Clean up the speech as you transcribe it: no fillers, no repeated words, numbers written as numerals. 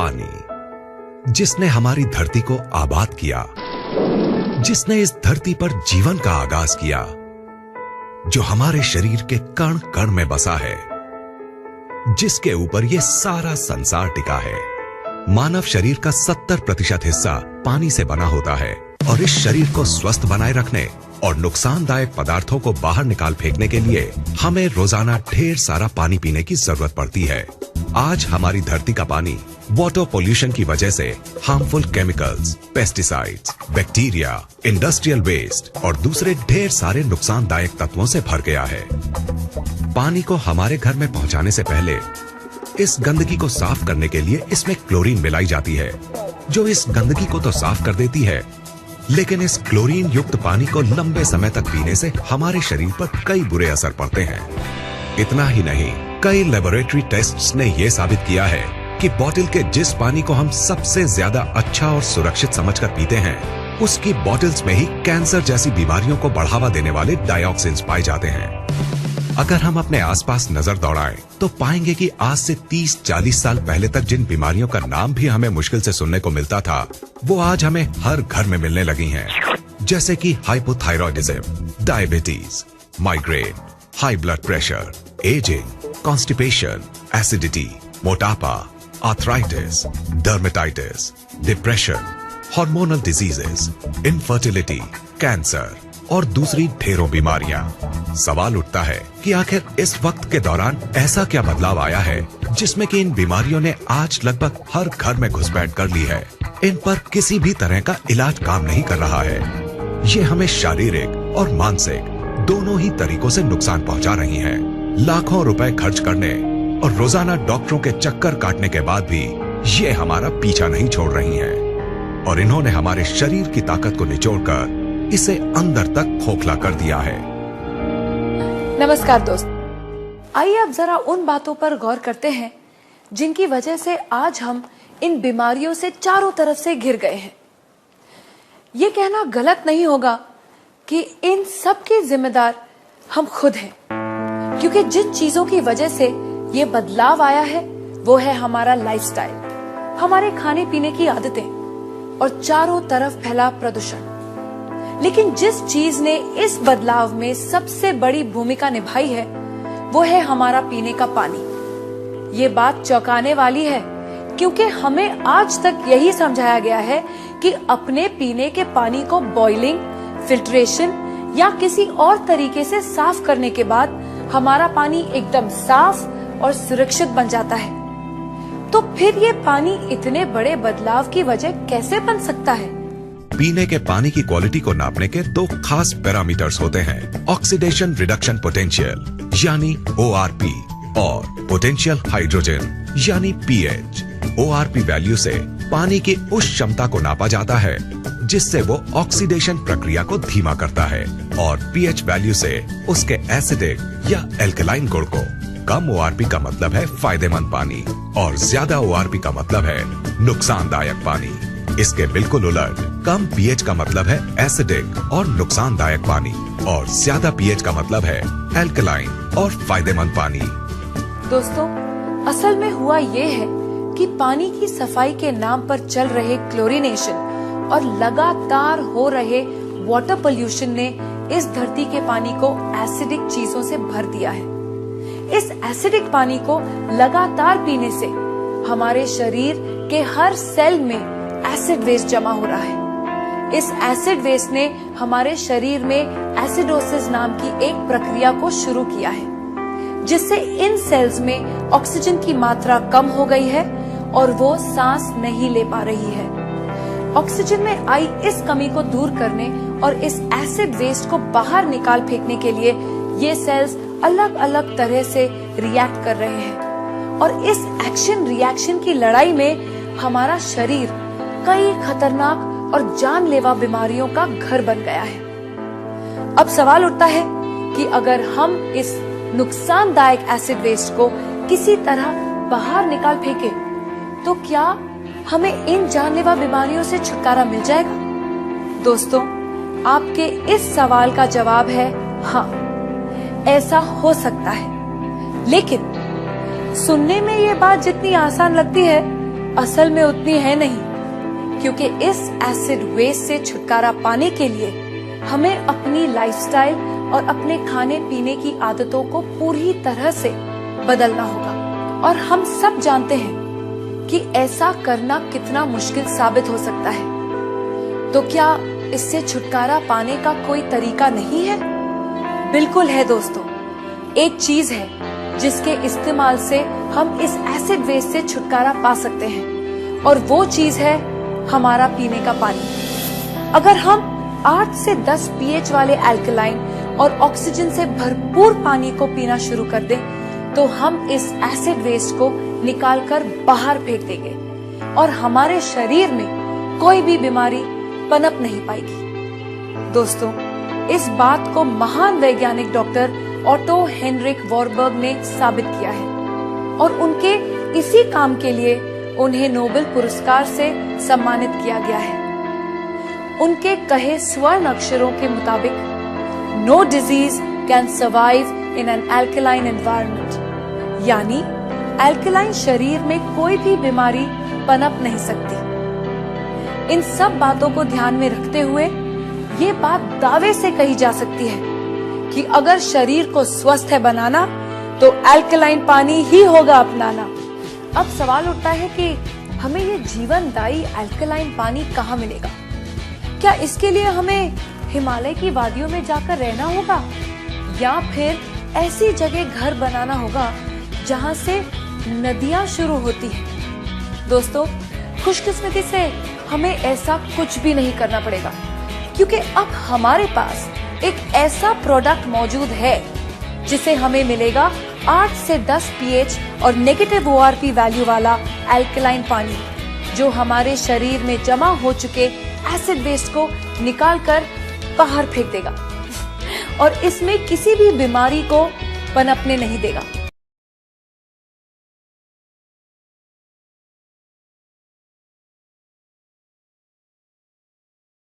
पानी, जिसने हमारी धरती को आबाद किया, जिसने इस धरती पर जीवन का आगाज किया, जो हमारे शरीर के कण कण में बसा है, जिसके ऊपर ये सारा संसार टिका है। मानव शरीर का 70% हिस्सा पानी से बना होता है और इस शरीर को स्वस्थ बनाए रखने और नुकसानदायक पदार्थों को बाहर निकाल फेंकने के लिए हमें रोजाना ढेर सारा पानी पीने की जरूरत पड़ती है। आज हमारी धरती का पानी वाटर पोल्यूशन की वजह से harmful chemicals, pesticides, bacteria, industrial waste और दूसरे ढेर सारे नुकसानदायक तत्वों से भर गया है। पानी को हमारे घर में पहुंचाने से पहले इस गंदगी को साफ करने के लिए इसमें क्लोरीन मिलाई जाती है, जो इस गंदगी को तो साफ कर देती है, लेकिन इस क्लोरीन युक्त पानी को लंबे समय तक पीने से हमारे शरीर पर कई बुरे असर पड़ते हैं। इतना ही नहीं, कई लेबोरेटरी टेस्ट्स ने यह साबित किया है कि बोतल के जिस पानी को हम सबसे ज्यादा अच्छा और सुरक्षित समझकर पीते हैं, उसकी बोतल्स में ही कैंसर जैसी बीमारियों को बढ़ावा देने वाले डाइऑक्सिन्स पाए जाते हैं। अगर हम अपने आसपास नजर दौड़ाएं तो पाएंगे कि आज से 30-40 साल पहले तक जिन बीमारियों का नाम भी हमें मुश्किल से सुनने को मिलता था, वो आज हमें हर घर में मिलने लगी हैं। जैसे कि hypothyroidism, diabetes, migraine, high blood pressure, ageing, constipation, acidity, मोटापा, arthritis, dermatitis, depression, hormonal diseases, infertility, cancer और दूसरी ढेरों बीमारियां। सवाल उठता है कि आखिर इस वक्त के दौरान ऐसा क्या बदलाव आया है जिसमें कि इन बीमारियों ने आज लगभग हर घर में घुसपैठ कर ली है। इन पर किसी भी तरह का इलाज काम नहीं कर रहा है। ये हमें शारीरिक और मानसिक दोनों ही तरीकों से नुकसान पहुंचा रही हैं। लाखों रुपए खर्च करने और रोजाना डॉक्टरों के चक्कर काटने के बाद भी ये हमारा पीछा नहीं छोड़ रही हैं और इन्होंने हमारे शरीर की ताकत को निचोड़कर इसे अंदर तक खोखला कर दिया है। नमस्कार दोस्त, आइए अब जरा उन बातों पर गौर करते हैं जिनकी वजह से आज हम इन बीमारियों से चारों तरफ से घिर गए हैं। ये कहना गलत नहीं होगा कि इन सब के जिम्मेदार हम खुद हैं, क्योंकि जिन चीजों की वजह से ये बदलाव आया है वो है हमारा लाइफस्टाइल, हमारे खाने पीने की आदतें और चारों तरफ फैला प्रदूषण। लेकिन जिस चीज ने इस बदलाव में सबसे बड़ी भूमिका निभाई है वो है हमारा पीने का पानी। ये बात चौंकाने वाली है, क्योंकि हमें आज तक यही समझाया गया है कि अपने पीने के पानी को बॉइलिंग, फिल्ट्रेशन या किसी और तरीके से साफ करने के बाद हमारा पानी एकदम साफ और सुरक्षित बन जाता है। तो फिर ये पानी इतने बड़े बदलाव की वजह कैसे बन सकता है? पीने के पानी की क्वालिटी को नापने के दो खास पैरामीटर्स होते हैं, ऑक्सीडेशन रिडक्शन पोटेंशियल यानी ORP और पोटेंशियल हाइड्रोजन यानी pH। ORP वैल्यू से पानी की उस क्षमता को नापा जाता है जिससे वो ऑक्सीडेशन प्रक्रिया को धीमा करता है और pH वैल्यू से उसके एसिडिक या एल्कलाइन गुण को। कम ORP का मतलब है फायदेमंद पानी और ज्यादा ORP का मतलब है नुकसानदायक पानी। इसके बिल्कुल उलट, कम pH का मतलब है एसिडिक और नुकसानदायक पानी और ज्यादा pH का मतलब है एल्कलाइन और फायदेमंद पानी। दोस्तों, असल में हुआ ये है कि पानी की सफाई के नाम पर चल रहे क्लोरीनेशन और लगातार हो रहे वाटर पोल्यूशन ने इस धरती के पानी को एसिडिक चीजों से भर दिया है। इस एसिडिक पानी को लगातार पीने से हमारे शरीर के हर सेल में एसिड वेस्ट जमा हो रहा है। इस एसिड वेस्ट ने हमारे शरीर में एसिडोसिस नाम की एक प्रक्रिया को शुरू किया है, जिससे इन सेल्स में ऑक्सीजन की मात्रा कम हो गई है और वो सांस नहीं ले पा रही है। ऑक्सीजन में आई इस कमी को दूर करने और इस एसिड वेस्ट को बाहर निकाल फेंकने के लिए ये सेल्स अलग अलग तरह से रिएक्ट कर रहे हैं और इस एक्शन रिएक्शन की लड़ाई में हमारा शरीर कई खतरनाक और जानलेवा बीमारियों का घर बन गया है। अब सवाल उठता है कि अगर हम इस नुकसानदायक एसिड वेस्ट को किसी तरह बाहर निकाल फेंके तो क्या हमें इन जानलेवा बीमारियों से छुटकारा मिल जाएगा? दोस्तों, आपके इस सवाल का जवाब है हाँ, ऐसा हो सकता है। लेकिन सुनने में ये बात जितनी आसान लगती है असल में उतनी है नहीं, क्योंकि इस एसिड वेस्ट से छुटकारा पाने के लिए हमें अपनी लाइफस्टाइल और अपने खाने पीने की आदतों को पूरी तरह से बदलना होगा। और हम सब जानते हैं कि ऐसा करना कितना मुश्किल साबित हो सकता है। तो क्या इससे छुटकारा पाने का कोई तरीका नहीं है? बिल्कुल है दोस्तों। एक चीज है जिसके इस्तेमाल से हम इस एसिड वेस्ट से छुटकारा पा सकते हैं, और वो चीज है हमारा पीने का पानी। अगर हम 8 से 10 pH वाले अल्कलाइन और ऑक्सीजन से भरपूर पानी को पीना शुरू कर दें, तो हम इस एसिड वेस्ट को निकालकर बाहर फेंक देंगे और हमारे शरीर में कोई भी बीमारी पनप नहीं पाएगी। दोस्तों, इस बात को महान वैज्ञानिक डॉक्टर ऑटो हेनरिक वॉरबर्ग ने साबित किया है, और उनके इसी काम के लिए उन्हें नोबेल पुरस्कार से सम्मानित किया गया है। उनके कहे स्वर्ण अक्षरों के मुताबिक, no disease can survive in an alkaline environment, यानी अल्कलाइन शरीर में कोई भी बीमारी पनप नहीं सकती। इन सब बातों को ध्यान में रखते हुए ये बात दावे से कही जा सकती है कि अगर शरीर को स्वस्थ है बनाना, तो अल्कलाइन पानी ही होगा अपनाना। अब सवाल उठता है कि हमें ये जीवनदायी अल्कलाइन पानी कहाँ मिलेगा? क्या इसके लिए हमें हिमालय की वादियों में जाकर रहना होगा, या फिर ऐसी जगह घर बनाना होगा जहाँ से नदियाँ शुरू होती हैं? दोस्तों, खुशकिस्मती से हमें ऐसा कुछ भी नहीं करना पड़ेगा, क्योंकि अब हमारे पास एक ऐसा प्रोडक्ट मौजूद है जिसे हमें मिलेगा 8 से 10 pH और नेगेटिव ORP वैल्यू वाला अल्कलाइन पानी, जो हमारे शरीर में जमा हो चुके एसिड वेस्ट को निकालकर बाहर फेंक देगा और इसमें किसी भी बीमारी को पनपने नहीं देगा।